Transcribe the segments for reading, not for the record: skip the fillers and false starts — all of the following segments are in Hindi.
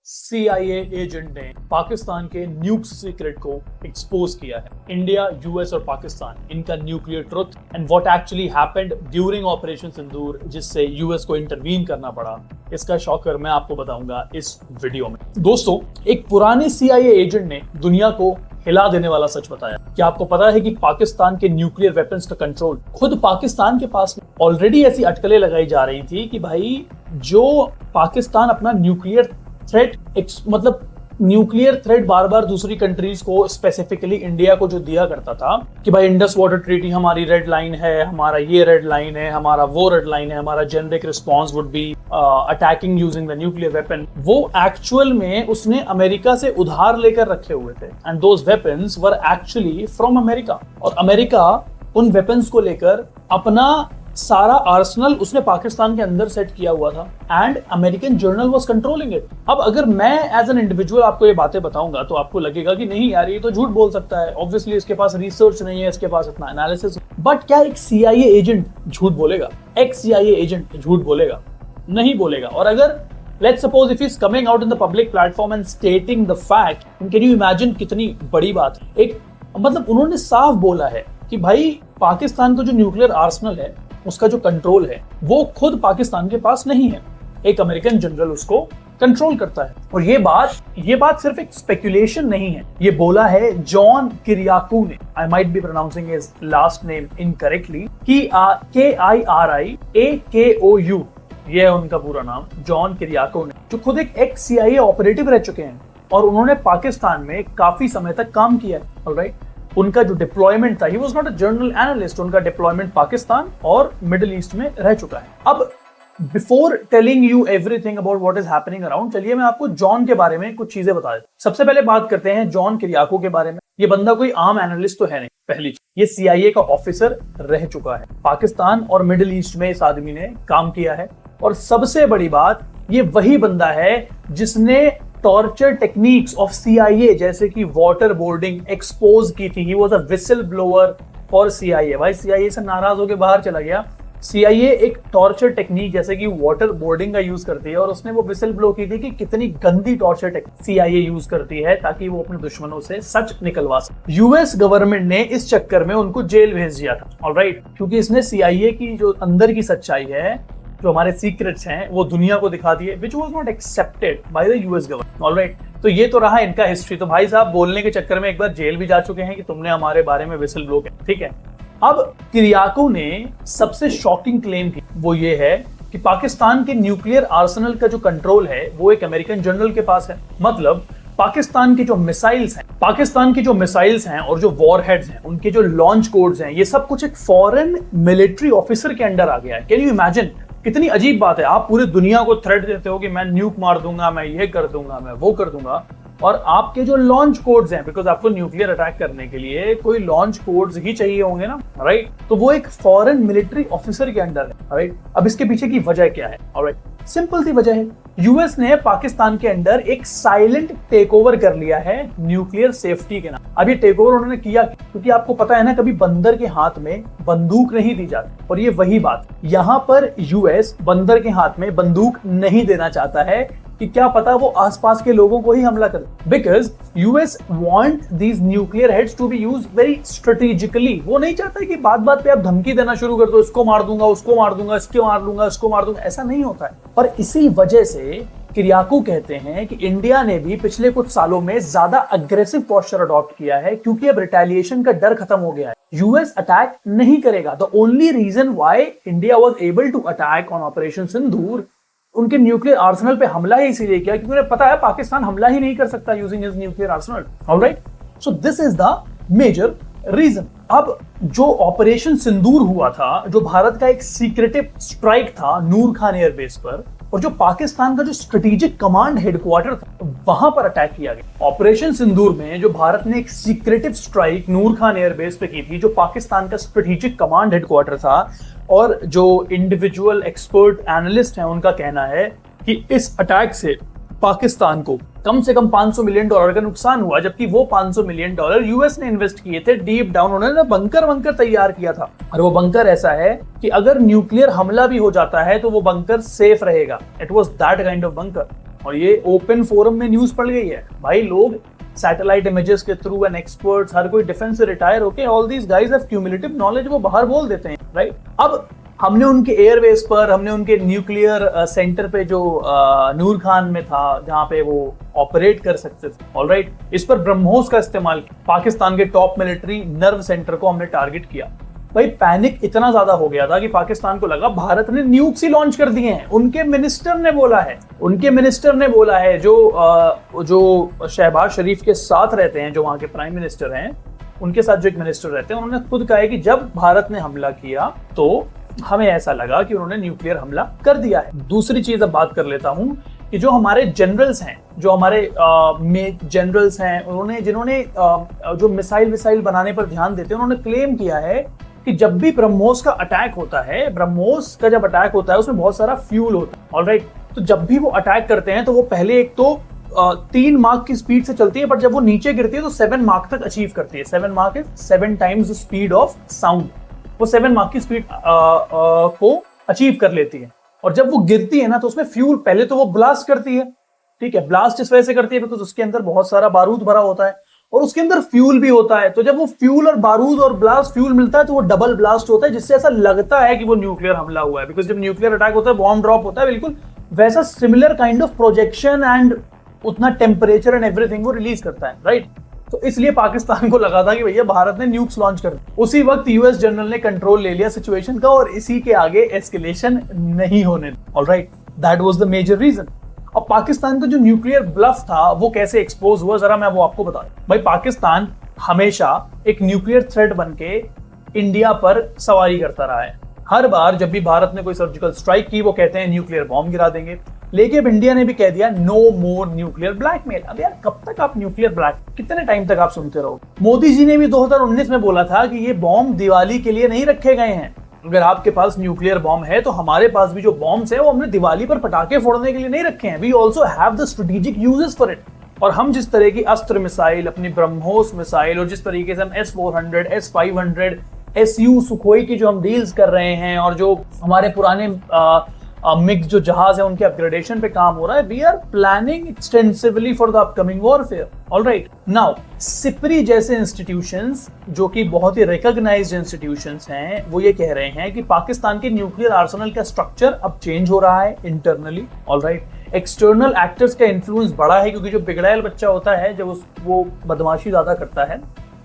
CIA एजेंट ने पाकिस्तान के न्यूक्लियर सीक्रेट को एक्सपोज किया है। इंडिया, यूएस और पाकिस्तान, इनका nuclear truth and what actually happened during operation Sindoor, जिससे यूएस को इंटरवीन करना पड़ा, इसका शॉकर मैं आपको बताऊंगा इस वीडियो में। दोस्तों, एक पुराने CIA एजेंट ने दुनिया को हिला देने वाला सच बताया। क्या आपको पता है कि पाकिस्तान के न्यूक्लियर वेपन्स का कंट्रोल खुद पाकिस्तान के पास ऑलरेडी ऐसी अटकलें लगाई जा रही थी कि भाई जो पाकिस्तान अपना न्यूक्लियर थ्रेट बार बार दूसरी कंट्रीज को, स्पेसिफिकली इंडिया को जो दिया करता था कि भाई इंडस वाटर ट्रीटी हमारी रेड लाइन है, हमारा ये रेड लाइन है, हमारा वो रेड लाइन है, हमारा generic response would be attacking using the nuclear weapon, वो एक्चुअल में उसने अमेरिका से उधार लेकर रखे हुए थे। And those weapons were actually from America, और अमेरिका उन वेपन्स को लेकर अपना सारा आर्सेनल उसने पाकिस्तान के अंदर सेट किया हुआ था and American journal was controlling it. अब अगर मैं एज एन इंडिविजुअल आपको ये बातें बताऊंगा तो आपको लगेगा कि नहीं यार, ये तो झूठ बोल सकता है, ऑब्वियसली इसके पास रिसर्च नहीं है, इसके पास इतना एनालिसिस। बट क्या एक CIA एजेंट झूठ बोलेगा? एक्स CIA एजेंट झूठ बोलेगा? नहीं बोलेगा। और अगर let's suppose if he's coming out in the public platform and stating the fact, can you imagine कितनी बड़ी बात है। एक मतलब उन्होंने साफ बोला है कि भाई पाकिस्तान का जो न्यूक्लियर आर्सेनल है, उसका जो कंट्रोल है, वो खुद पाकिस्तान के पास नहीं है, एक अमेरिकन जनरल उसको कंट्रोल करता है। और ये बात सिर्फ एक स्पेकुलेशन नहीं है, ये बोला है जॉन किरियाकू ने। I might be pronouncing his last name incorrectly, KIRIAKOU, ये है उनका पूरा नाम, जॉन किरियाकू ने, जो खुद एक एक्स CIA ऑपरेटिव रह चुके हैं और उन्होंने पाकिस्तान में काफी समय तक काम किया है। ऑलराइट, उनका जो डिप्लॉयमेंट था, he was not a journal analyst, उनका डिप्लॉयमेंट पाकिस्तान और मिडिल ईस्ट में रह चुका है। अब before telling you everything about what is happening around, चलिए मैं आपको जॉन के बारे में कुछ चीजें बता देता हूं। सबसे पहले बात करते हैं जॉन किरियाको के बारे में। ये बंदा कोई आम एनालिस्ट तो है नहीं, पहली चीज। ये CIA का ऑफिसर रह चुका है, पाकिस्तान और मिडिल ईस्ट में इस आदमी ने काम किया है। और सबसे बड़ी बात, ये वही बंदा है जिसने टॉर्चर टेक्निक्स ऑफ CIA जैसे कि वाटर बोर्डिंग एक्सपोज की थी। He was a whistle blower for CIA। भाई CIA से नाराज होकर बाहर चला गया। CIA एक टॉर्चर टेक्निक जैसे कि वाटर बोर्डिंग का यूज करती है, और उसने वो विसल ब्लो की थी कि कितनी गंदी टॉर्चर टेक्निक CIA यूज करती है ताकि वो अपने दुश्मनों से सच निकलवा सके। US गवर्नमेंट ने इस चक्कर में उनको जेल भेज दिया था, ऑलराइट, क्योंकि इसने CIA की जो अंदर की सच्चाई है, जो हमारे सीक्रेट्स हैं, वो दुनिया को दिखा दिए, which was not accepted by the US government, alright। तो ये तो रहा इनका हिस्ट्री। तो भाई साहब बोलने के चक्कर में एक बार जेल भी जा चुके हैं कि तुमने हमारे बारे में विसल ब्लो किया, ठीक है। अब किरियाको ने सबसे शॉकिंग क्लेम की, वो ये है कि पाकिस्तान के न्यूक्लियर आर्सेनल का जो कंट्रोल है वो एक अमेरिकन जनरल के पास है। मतलब पाकिस्तान की जो मिसाइल्स हैं और जो वॉरहेड्स हैं, उनके जो लॉन्च कोड्स हैं, ये सब कुछ एक फॉरेन मिलिट्री ऑफिसर के अंडर आ गया है। Can you imagine? कितनी अजीब बात है। आप पूरी दुनिया को थ्रेट देते हो कि मैं न्यूक मार दूंगा, मैं ये कर दूंगा, मैं वो कर दूंगा, और आपके जो लॉन्च कोड्स हैं, बिकॉज आपको न्यूक्लियर अटैक करने के लिए कोई लॉन्च कोड्स ही चाहिए होंगे ना, राइट, तो वो एक फॉरेन मिलिट्री ऑफिसर के अंडर है, राइट। अब इसके पीछे की वजह क्या है? ऑलराइट, सिंपल सी वजह है, यूएस ने पाकिस्तान के अंडर एक साइलेंट टेक ओवर कर लिया है न्यूक्लियर सेफ्टी के नाम। अब ये टेक ओवर उन्होंने किया क्योंकि आपको पता है ना, कभी बंदर के हाथ में बंदूक नहीं दी जाती, और ये वही बात, यहां पर यूएस बंदर के हाथ में बंदूक नहीं देना चाहता है कि क्या पता वो आसपास के लोगों को ही हमला करे, because US want these nuclear heads to be used very strategically. वो नहीं चाहता कि बात बात पे आप धमकी देना शुरू कर दो, इसको मार दूंगा, उसको मार दूंगा, इसको मार दूंगा, इसको मार दूंगा, ऐसा नहीं होता है। और इसी वजह से किरियाकू कहते हैं कि इंडिया ने भी पिछले कुछ सालों में ज्यादा अग्रेसिव पोस्चर अडॉप्ट किया है, क्योंकि अब रिटेलिएशन का डर खत्म हो गया है। यूएस अटैक नहीं करेगा। The only reason why India was able to attack on operation Sindoor, उनके न्यूक्लियर आर्सेनल पे हमला ही इसीलिए किया क्योंकि उन्हें पता है पाकिस्तान हमला ही नहीं कर सकता using his nuclear arsenal, alright. So this is the major reason. अब जो ऑपरेशन सिंदूर हुआ था, जो भारत का एक सीक्रेटिव स्ट्राइक था नूर खान एयरबेस पर, और जो पाकिस्तान का जो स्ट्रेटेजिक कमांड हेडक्वार्टर था, वहां पर अटैक किया गया। ऑपरेशन सिंदूर में जो भारत ने एक सीक्रेटिव स्ट्राइक नूर खान एयरबेस पे की थी, जो पाकिस्तान का स्ट्रेटेजिक कमांड हेडक्वार्टर था, और जो इंडिविजुअल एक्सपर्ट एनालिस्ट हैं उनका कहना है कि इस अटैक से पाकिस्तान को कम से कम $500 मिलियन का नुकसान हुआ, जबकि वो $500 मिलियन यूएस ने इन्वेस्ट किए थे डीप डाउन। उन्होंने बंकर तैयार किया था, और वो बंकर ऐसा है कि अगर न्यूक्लियर हमला भी हो जाता है तो वो बंकर सेफ रहेगा। It was that kind of bunker. और ये ओपन फोरम में न्यूज पड़ गई है भाई। लोग सैटेलाइट इमेजेस के थ्रू एंड एक्सपर्ट्स, हर कोई डिफेंस से रिटायर होके, all these guys have cumulative knowledge, वो बाहर बोल देते हैं, राइट। अब हमने उनके एयरवेज पर, हमने उनके न्यूक्लियर सेंटर पे जो नूर खान में था जहां पे वो ऑपरेट कर सकते थे, ऑलराइट, इस पर ब्रह्मोस का इस्तेमाल किया। पाकिस्तान के टॉप मिलिट्री नर्व सेंटर को हमने टारगेट किया। भाई पैनिक इतना ज्यादा हो गया था कि पाकिस्तान को लगा भारत ने न्यूक्स ही लॉन्च कर दिए हैं। उनके मिनिस्टर ने बोला है जो शहबाज शरीफ के साथ रहते हैं, जो वहां के प्राइम मिनिस्टर हैं, उनके साथ जो एक मिनिस्टर रहते हैं, उन्होंने खुद कहा है कि जब भारत ने हमला किया तो हमें ऐसा लगा कि उन्होंने न्यूक्लियर हमला कर दिया है। दूसरी चीज अब बात कर लेता हूं कि जो हमारे जनरल्स हैं, जो हमारे जनरल्स हैं, जिन्होंने जो मिसाइल बनाने पर ध्यान देते हैं, उन्होंने क्लेम किया है कि जब भी ब्रह्मोस का अटैक होता है, ब्रह्मोस का जब अटैक होता है उसमें बहुत सारा फ्यूल होता है, ऑलराइट। तो जब भी वो अटैक करते हैं तो वो पहले एक तो 3 माक की स्पीड से चलती है, पर जब वो नीचे गिरती है तो 7 माक तक अचीव करती है। 7 mach is 7 times the speed of sound. वो 7 माक की स्पीड को अचीव कर लेती है। और जब वो गिरती है ना तो उसमें फ्यूल, पहले तो वो ब्लास्ट करती है, ठीक है, ब्लास्ट इस वजह से करती है बिकॉज उसके अंदर बहुत सारा बारूद भरा होता है और उसके अंदर फ्यूल भी होता है। तो जब वो फ्यूल और बारूद और ब्लास्ट फ्यूल मिलता है तो वो डबल ब्लास्ट होता है, जिससे ऐसा लगता है कि वो न्यूक्लियर हमला हुआ है। बिकॉज जब न्यूक्लियर अटैक होता है, बॉम्ब ड्रॉप होता है, बिल्कुल वैसा similar kind of projection and उतना टेम्परेचर एंड एवरीथिंग वो रिलीज करता है, राइट। तो इसलिए पाकिस्तान को लगा था कि भैया भारत ने न्यूक्स लॉन्च कर दिया। उसी वक्त यूएस जनरल ने कंट्रोल ले लिया सिचुएशन का और इसी के आगे एस्केलेशन नहीं होने दिया, alright. That was the major reason. अब पाकिस्तान का जो न्यूक्लियर ब्लफ था वो कैसे एक्सपोज हुआ, जरा मैं वो आपको बता दूं। भाई पाकिस्तान हमेशा एक न्यूक्लियर थ्रेट बनके इंडिया पर सवारी करता रहा है। हर बार जब भी भारत ने कोई सर्जिकल स्ट्राइक की, वो कहते हैं न्यूक्लियर बॉम्ब गिरा देंगे। लेकिन अब इंडिया ने भी कह दिया नो मोर न्यूक्लियर ब्लैकमेल। अब यार कब तक आप न्यूक्लियर ब्लैक, कितने टाइम तक आप सुनते रहोगे। मोदी जी ने भी 2019 में बोला था कि ये बॉम्ब दिवाली के लिए नहीं रखे गए हैं। अगर आपके पास न्यूक्लियर बॉम्ब है तो हमारे पास भी जो बॉम्ब्स हैं वो हमने दिवाली पर पटाखे फोड़ने के लिए नहीं रखे हैं। We also have the strategic uses for it. और हम जिस तरह की अस्त्र मिसाइल, अपनी ब्रह्मोस मिसाइल, और जिस तरीके से हम S-400, S-500, SU सुखोई की जो हम डील्स कर रहे हैं, और जो हमारे पुराने मिक्स जो जहाज है उनके अपग्रेडेशन पे काम हो रहा है, we are planning extensively for the upcoming warfare, alright. Now SIPRI जैसे इंस्टीट्यूशंस जो कि बहुत ही रिकॉग्नाइज्ड इंस्टीट्यूशंस हैं, वो ये कह रहे हैं कि पाकिस्तान के न्यूक्लियर आर्सेनल का स्ट्रक्चर अब चेंज हो रहा है इंटरनली, ऑलराइट। एक्सटर्नल एक्टर्स का इन्फ्लुएंस बड़ा है, क्योंकि जो बिगड़ायल बच्चा होता है, जब वो बदमाशी ज्यादा करता है,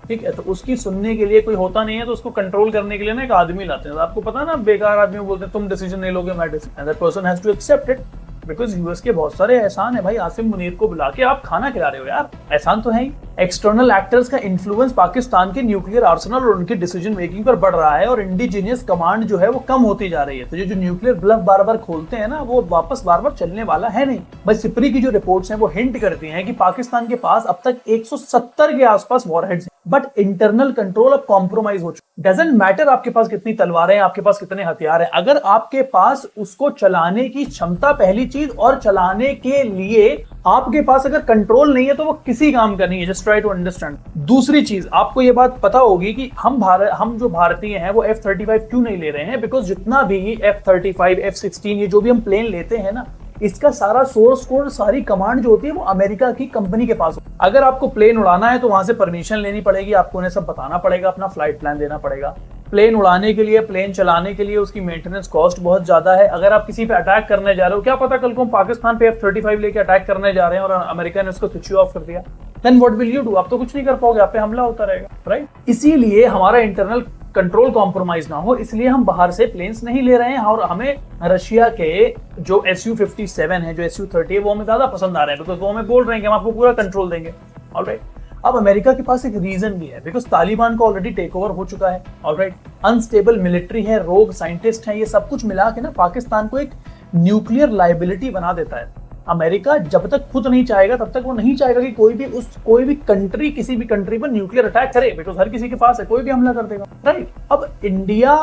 ठीक है, तो उसकी सुनने के लिए कोई होता नहीं है, तो उसको कंट्रोल करने के लिए ना एक आदमी लाते हैं। तो आपको पता ना, बेकार आदमी बोलते हैं तुम डिसीजन नहीं लोगे, मैं decision, that person has to accept it. Because US के बहुत सारे एहसान है भाई। आसिम मुनीर को बुला के आप खाना खिला रहे हो यार, एहसान तो है ही। एक्सटर्नल एक्टर्स का इन्फ्लुएंस पाकिस्तान के न्यूक्लियर आर्सेनल और उनकी डिसीजन मेकिंग पर बढ़ रहा है, और इंडिजीनियस कमांड जो है वो कम होती जा रही है। तो ये जो न्यूक्लियर ब्लफ बार बार खोलते हैं ना, वो वापस बार बार चलने वाला है नहीं भाई। सिप्री की जो रिपोर्ट्स हैं वो हिंट करती हैं कि पाकिस्तान के पास अब तक 170 के आसपास वॉरहेड्स, बट इंटरनल कंट्रोल अब कॉम्प्रोमाइज हो चुका। डजंट मैटर आपके पास कितनी तलवारें हैं, आपके पास कितने हथियार हैं, अगर आपके पास उसको चलाने की क्षमता, पहली चीज, और चलाने के लिए आपके पास अगर कंट्रोल नहीं है तो वो किसी काम का नहीं है। Just try to understand. दूसरी चीज, आपको ये बात पता होगी कि हम जो भारतीय हैं वो F-35 क्यों नहीं ले रहे हैं। बिकॉज जितना भी F-35, F-16, ये जो भी हम प्लेन लेते हैं ना, इसका सारा सोर्स कोड, सारी कमांड जो होती है वो अमेरिका की कंपनी के पास। अगर आपको प्लेन उड़ाना है तो वहां से परमिशन लेनी पड़ेगी, आपको उन्हें सब बताना पड़ेगा, अपना फ्लाइट प्लान देना पड़ेगा। प्लेन उड़ाने के लिए, प्लेन चलाने के लिए उसकी मेंटेनेंस कॉस्ट बहुत ज्यादा है। अगर आप किसी पे अटैक करने जा रहे हो, क्या पता कल को हम पाकिस्तान पे F-35 लेके अटैक करने जा रहे हैं और अमेरिका ने उसको स्विच ऑफ कर दिया, then what will you do? आप तो कुछ नहीं कर पाओगे, आप पे हमला होता रहेगा, राइट। इसीलिए हमारा इंटरनल कंट्रोल कॉम्प्रोमाइज ना हो, इसलिए हम बाहर से प्लेन्स नहीं ले रहे हैं। और हमें रशिया के जो Su-57 है, जो Su-30 है, वो हमें ज्यादा पसंद आ रहे हैं, बिकॉज वो हमें बोल रहे हैं कि हम आपको पूरा कंट्रोल देंगे, ऑलराइट। अब अमेरिका के पास एक रीजन भी है, बिकॉज तालिबान को ऑलरेडी टेक ओवर हो चुका है, ऑलराइट। अनस्टेबल मिलिट्री है, रोग साइंटिस्ट हैं, ये सब कुछ मिला के ना पाकिस्तान को एक न्यूक्लियर लाइबिलिटी बना देता है। अमेरिका जब तक खुद नहीं चाहेगा तब तक वो नहीं चाहेगा कि कोई भी कंट्री किसी भी कंट्री पर न्यूक्लियर अटैक करे, बिकॉज हर किसी के पास है, कोई भी हमला कर देगा, राइट। अब इंडिया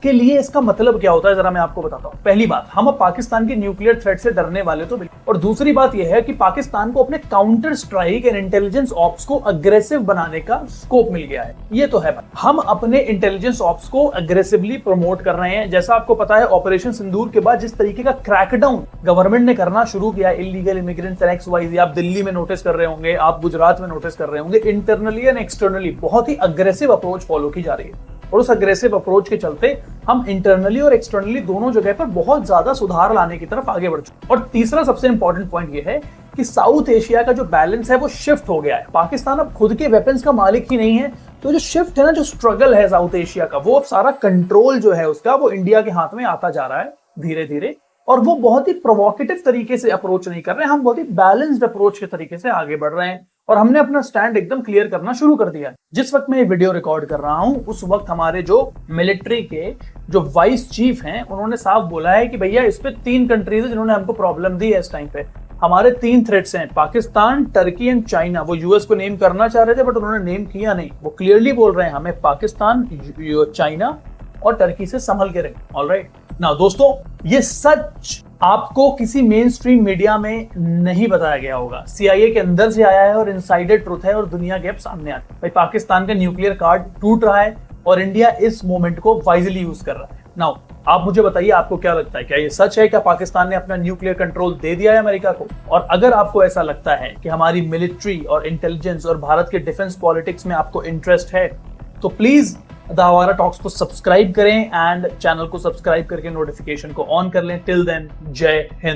के लिए इसका मतलब क्या होता है, जरा मैं आपको बताता हूँ। पहली बात, हम अब पाकिस्तान के न्यूक्लियर थ्रेट से डरने वाले तो बिल्कुल, और दूसरी बात यह है कि पाकिस्तान को अपने counter strike and intelligence ops को अग्रेसिव बनाने का स्कोप मिल गया है। ये तो है, हम अपने इंटेलिजेंस ऑप्स को अग्रेसिवली प्रमोट कर रहे हैं। जैसा आपको पता है, ऑपरेशन सिंदूर के बाद जिस तरीके का क्रैकडाउन गवर्नमेंट ने करना शुरू किया इलीगल इमिग्रेंट्स एंड XYZ आप दिल्ली में नोटिस कर रहे होंगे, आप गुजरात में नोटिस कर रहे होंगे, इंटरनली एंड एक्सटर्नली बहुत ही अग्रेसिव अप्रोच फॉलो की जा रही है। और उस अग्रेसिव अप्रोच के चलते हम इंटरनली और एक्सटर्नली दोनों जगह पर बहुत ज्यादा सुधार लाने की तरफ आगे बढ़ चुके। और तीसरा सबसे इंपॉर्टेंट पॉइंट ये है कि साउथ एशिया का जो बैलेंस है वो शिफ्ट हो गया है। पाकिस्तान अब खुद के वेपन्स का मालिक ही नहीं है, तो जो शिफ्ट है ना, जो स्ट्रगल है साउथ एशिया का, वो अब सारा कंट्रोल जो है उसका वो इंडिया के हाथ में आता जा रहा है धीरे धीरे। और वो बहुत ही प्रोवोकेटिव तरीके से अप्रोच नहीं कर रहे हैं, हम बहुत ही बैलेंस्ड अप्रोच के तरीके से आगे बढ़ रहे हैं और हमने अपना स्टैंड एकदम क्लियर करना शुरू कर दिया है। जिस वक्त मैं ये वीडियो रिकॉर्ड कर रहा हूं उस वक्त हमारे जो मिलिट्री के जो वाइस चीफ हैं उन्होंने साफ बोला है कि भैया इस पे 3 कंट्रीज है जिन्होंने हमको प्रॉब्लम दी है इस टाइम पे। हमारे 3 थ्रेट्स हैं, पाकिस्तान, टर्की एंड चाइना। वो यूएस को नेम करना चाह रहे थे बट उन्होंने नेम किया नहीं। वो क्लियरली बोल रहे हैं हमें पाकिस्तान, चाइना और टर्की से संभल के रहे। ऑलराइट नाउ दोस्तों, ये सच आपको किसी मेन स्ट्रीम मीडिया में नहीं बताया गया होगा, CIA के अंदर से आया है और इनसाइडर ट्रुथ है और दुनिया के अब सामने आता है। भाई पाकिस्तान का न्यूक्लियर कार्ड टूट रहा है और इंडिया इस मोमेंट को वाइजली यूज कर रहा है। नाउ आप मुझे बताइए, आपको क्या लगता है, क्या ये सच है? क्या पाकिस्तान ने अपना न्यूक्लियर कंट्रोल दे दिया है अमेरिका को? और अगर आपको ऐसा लगता है कि हमारी मिलिट्री और इंटेलिजेंस और भारत के डिफेंस पॉलिटिक्स में आपको इंटरेस्ट है तो प्लीज द हवारा टॉक्स को सब्सक्राइब करें एंड चैनल को सब्सक्राइब करके नोटिफिकेशन को ऑन कर लें। टिल देन, जय हिंद।